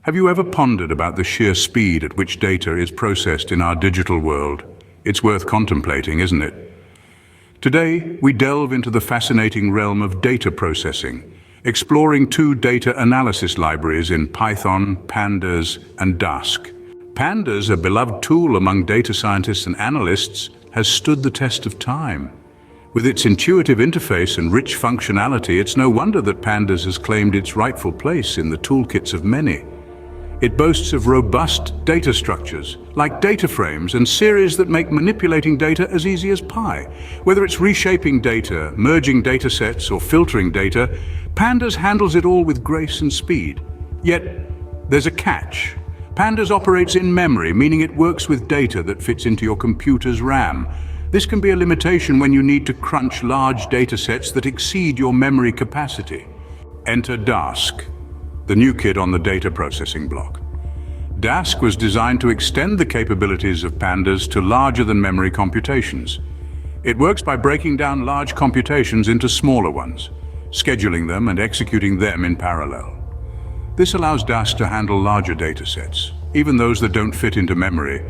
Have you ever pondered about the sheer speed at which data is processed in our digital world? It's worth contemplating, isn't it? Today, we delve into the fascinating realm of data processing, exploring two data analysis libraries in Python, Pandas, and Dask. Pandas, a beloved tool among data scientists and analysts, has stood the test of time. With its intuitive interface and rich functionality, it's no wonder that Pandas has claimed its rightful place in the toolkits of many. It boasts of robust data structures, like data frames and series that make manipulating data as easy as pie. Whether it's reshaping data, merging data sets, or filtering data, Pandas handles it all with grace and speed. Yet, there's a catch. Pandas operates in memory, meaning it works with data that fits into your computer's RAM. This can be a limitation when you need to crunch large data sets that exceed your memory capacity. Enter Dask, the new kid on the data processing block. Dask was designed to extend the capabilities of Pandas to larger-than-memory computations. It works by breaking down large computations into smaller ones, scheduling them and executing them in parallel. This allows Dask to handle larger data sets, even those that don't fit into memory,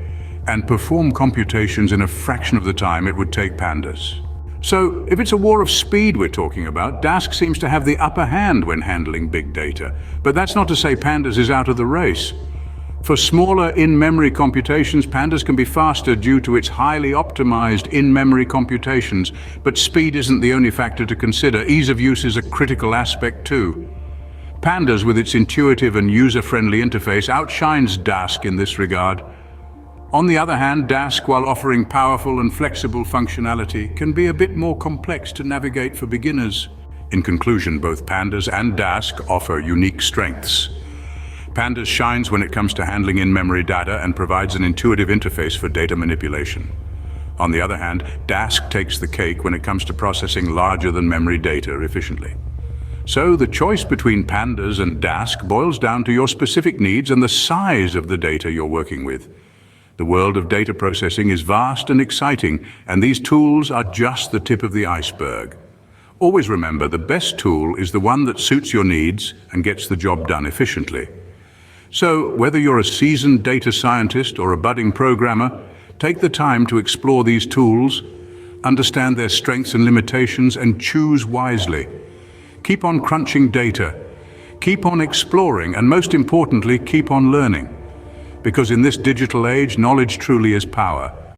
and perform computations in a fraction of the time it would take Pandas. So, if it's a war of speed we're talking about, Dask seems to have the upper hand when handling big data. But that's not to say Pandas is out of the race. For smaller in-memory computations, Pandas can be faster due to its highly optimized in-memory computations, but speed isn't the only factor to consider. Ease of use is a critical aspect too. Pandas, with its intuitive and user-friendly interface, outshines Dask in this regard. On the other hand, Dask, while offering powerful and flexible functionality, can be a bit more complex to navigate for beginners. In conclusion, both Pandas and Dask offer unique strengths. Pandas shines when it comes to handling in-memory data and provides an intuitive interface for data manipulation. On the other hand, Dask takes the cake when it comes to processing larger-than-memory data efficiently. So the choice between Pandas and Dask boils down to your specific needs and the size of the data you're working with. The world of data processing is vast and exciting, and these tools are just the tip of the iceberg. Always remember, the best tool is the one that suits your needs and gets the job done efficiently. So, whether you're a seasoned data scientist or a budding programmer, take the time to explore these tools, understand their strengths and limitations, and choose wisely. Keep on crunching data, keep on exploring, and most importantly, keep on learning. Because in this digital age, knowledge truly is power.